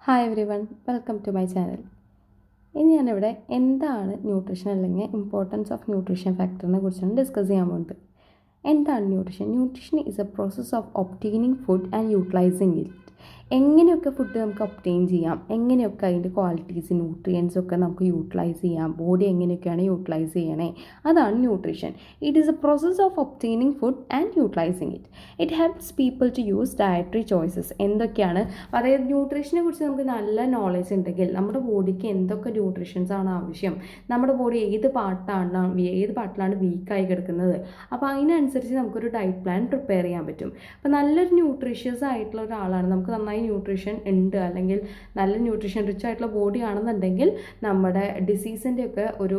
Hi everyone, welcome to my channel. ഇനി ഞാനിവിടെ എന്താണ് ന്യൂട്രീഷൻ അല്ലെങ്കിൽ ഇമ്പോർട്ടൻസ് ഓഫ് ന്യൂട്രീഷൻ ഫാക്ടറിനെ കുറിച്ചാണ് ഡിസ്കസ് ചെയ്യാൻ പോകുന്നത്. എന്താണ് nutrition? Nutrition is a process of obtaining food and utilising it. എങ്ങനെയൊക്കെ ഫുഡ് നമുക്ക് ഒബ്റ്റെയിൻ ചെയ്യാം, എങ്ങനെയൊക്കെ അതിൻ്റെ ക്വാളിറ്റീസ് ന്യൂട്രിയൻസ് ഒക്കെ നമുക്ക് യൂട്ടിലൈസ് ചെയ്യാം, ബോഡി എങ്ങനെയൊക്കെയാണ് യൂട്ടിലൈസ് ചെയ്യണേ, അതാണ് nutrition. It is a process of obtaining food and utilising it. It helps people to use dietary choices. എന്തൊക്കെയാണ്, അതായത് ന്യൂട്രീഷനെ കുറിച്ച് നമുക്ക് നല്ല നോളേജ് ഉണ്ടെങ്കിൽ നമ്മുടെ ബോഡിക്ക് എന്തൊക്കെ ന്യൂട്രീഷൻസ് ആണ് ആവശ്യം, നമ്മുടെ ബോഡി ഏത് പാർട്ടിലാണ് വീക്കായി കിടക്കുന്നത്, അപ്പോൾ അതിനനുസരിച്ച് നമുക്കൊരു ഡയറ്റ് പ്ലാൻ പ്രിപ്പയർ ചെയ്യാൻ പറ്റും. അപ്പോൾ നല്ലൊരു ന്യൂട്രീഷ്യസ് ആയിട്ടുള്ള ഒരാളാണ്, നമുക്ക് നന്നായി ന്യൂട്രീഷൻ ഉണ്ട് അല്ലെങ്കിൽ നല്ല ന്യൂട്രീഷൻ റിച്ച് ആയിട്ടുള്ള ബോഡി ആണെന്നുണ്ടെങ്കിൽ നമ്മുടെ ഡിസീസിൻ്റെ ഒക്കെ ഒരു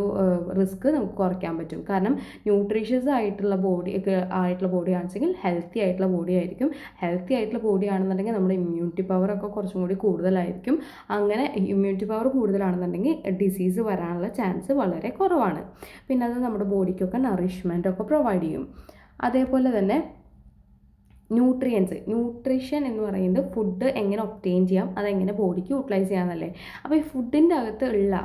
റിസ്ക് നമുക്ക് കുറയ്ക്കാൻ പറ്റും. കാരണം ന്യൂട്രീഷ്യസ് ആയിട്ടുള്ള ബോഡി ആണെന്നുണ്ടെങ്കിൽ ഹെൽത്തി ആയിട്ടുള്ള ബോഡി ആയിരിക്കും. ഹെൽത്തി ആയിട്ടുള്ള ബോഡി ആണെന്നുണ്ടെങ്കിൽ നമ്മുടെ ഇമ്മ്യൂണിറ്റി പവർ ഒക്കെ കുറച്ചും കൂടി കൂടുതലായിരിക്കും. അങ്ങനെ ഇമ്മ്യൂണിറ്റി പവർ കൂടുതലാണെന്നുണ്ടെങ്കിൽ ഡിസീസ് വരാനുള്ള ചാൻസ് വളരെ കുറവാണ്. പിന്നെ അത് നമ്മുടെ ബോഡിക്കൊക്കെ നറിഷ്മെൻ്റ് ഒക്കെ പ്രൊവൈഡ് ചെയ്യും. അതേപോലെ തന്നെ ന്യൂട്രീഷൻ എന്ന് പറയുന്നത് ഫുഡ് എങ്ങനെ ഒബ്റ്റെയിൻ ചെയ്യാം, അതെങ്ങനെ ബോഡിക്ക് യൂട്ടിലൈസ് ചെയ്യാമെന്നല്ലേ. അപ്പോൾ ഈ ഫുഡിൻ്റെ അകത്ത് ഉള്ള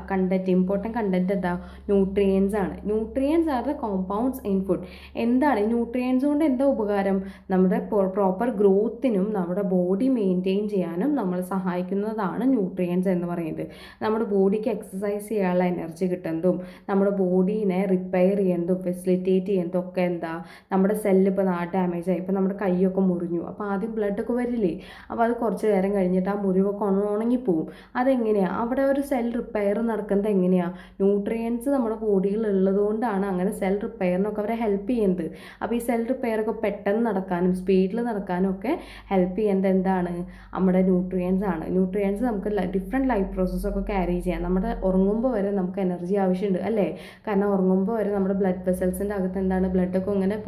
ഇമ്പോർട്ടൻറ്റ് കണ്ടൻറ്റ് എന്താ? ന്യൂട്രിയൻസ് ആണ്. Nutrients are the compounds in food. എന്താണ് ന്യൂട്രിയൻസ് കൊണ്ട് എന്താ ഉപകാരം? നമ്മുടെ പ്രോപ്പർ ഗ്രോത്തിനും നമ്മുടെ ബോഡി മെയിൻറ്റെയിൻ ചെയ്യാനും നമ്മളെ സഹായിക്കുന്നതാണ് ന്യൂട്രിയൻസ് എന്ന് പറയുന്നത്. നമ്മുടെ ബോഡിക്ക് എക്സസൈസ് ചെയ്യാനുള്ള എനർജി കിട്ടുന്നതും നമ്മുടെ ബോഡീനെ റിപ്പയർ ചെയ്യുന്നതും ഫെസിലിറ്റേറ്റ് ചെയ്യുന്നതും ഒക്കെ എന്താ? നമ്മുടെ സെല്ല് ഇപ്പോൾ ഡാമേജ് ആയി, ഇപ്പോൾ നമ്മുടെ കൈയൊക്കെ മുറിഞ്ഞു, അപ്പോൾ ആദ്യം ബ്ലഡൊക്കെ വരില്ലേ, അപ്പോൾ അത് കുറച്ച് നേരം കഴിഞ്ഞിട്ട് ആ മുറിവൊക്കെ ഉണങ്ങിപ്പോവും. അതെങ്ങനെയാണ്? അവിടെ ഒരു സെൽ റിപ്പയർ നടക്കുന്നത് എങ്ങനെയാണ്? ന്യൂട്രിയൻസ് നമ്മുടെ ബോഡിയിൽ ഉള്ളത് കൊണ്ടാണ് അങ്ങനെ സെൽ റിപ്പയറിനൊക്കെ അവരെ ഹെൽപ്പ് ചെയ്യുന്നത്. അപ്പോൾ ഈ സെൽ റിപ്പയറൊക്കെ പെട്ടെന്ന് നടക്കാനും സ്പീഡിൽ നടക്കാനും ഒക്കെ ഹെൽപ്പ് ചെയ്യുന്നത് എന്താണ്? നമ്മുടെ ന്യൂട്രിയൻസ് ആണ്. ന്യൂട്രിയൻസ് നമുക്ക് ഡിഫറെൻറ്റ് ലൈഫ് പ്രോസസ്സൊക്കെ ക്യാരി ചെയ്യാം. നമ്മുടെ ഉറങ്ങുമ്പോൾ വരെ നമുക്ക് എനർജി ആവശ്യമുണ്ട് അല്ലേ? കാരണം ഉറങ്ങുമ്പോൾ വരെ നമ്മുടെ ബ്ലഡ് വെസൽസിൻ്റെ അകത്ത് എന്താണ്, ബ്ലഡൊക്കെ ഇങ്ങനെ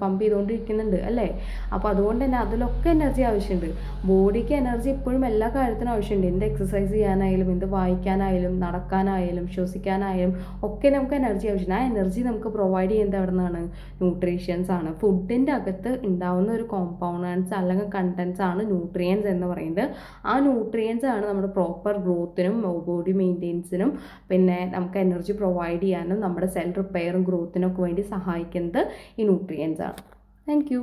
പമ്പ് ചെയ്തുകൊണ്ടിരിക്കുന്നുണ്ട് അല്ലേ? അപ്പോൾ അതുകൊണ്ട് തന്നെ അതിലൊക്കെ എനർജി ആവശ്യമുണ്ട്. ബോഡിക്ക് എനർജി എപ്പോഴും എല്ലാ കാര്യത്തിനും ആവശ്യമുണ്ട്. എന്ത് എക്സസൈസ് ചെയ്യാനായാലും, എന്ത് വായിക്കാനായാലും, നടക്കാനായാലും, ശ്വസിക്കാനായാലും ഒക്കെ നമുക്ക് എനർജി ആവശ്യമുണ്ട്. ആ എനർജി നമുക്ക് പ്രൊവൈഡ് ചെയ്യുന്നത് എവിടെ നിന്നാണ്? ന്യൂട്രീഷ്യൻസ് ആണ്. ഫുഡിൻ്റെ അകത്ത് ഉണ്ടാവുന്ന ഒരു കോമ്പൗണ്ട്സ് അല്ലെങ്കിൽ കണ്ടൻസ് ആണ് ന്യൂട്രിയൻസ് എന്ന് പറയുന്നത്. ആ ന്യൂട്രിയൻസ് ആണ് നമ്മുടെ പ്രോപ്പർ ഗ്രോത്തിനും ബോഡി മെയിൻറ്റെയിൻസിനും പിന്നെ നമുക്ക് എനർജി പ്രൊവൈഡ് ചെയ്യാനും നമ്മുടെ സെൽ റിപ്പയറും ഗ്രോത്തിനൊക്കെ വേണ്ടി സഹായിക്കുന്നത് ഈ ന്യൂട്രിയൻസ് ആണ്. Thank you.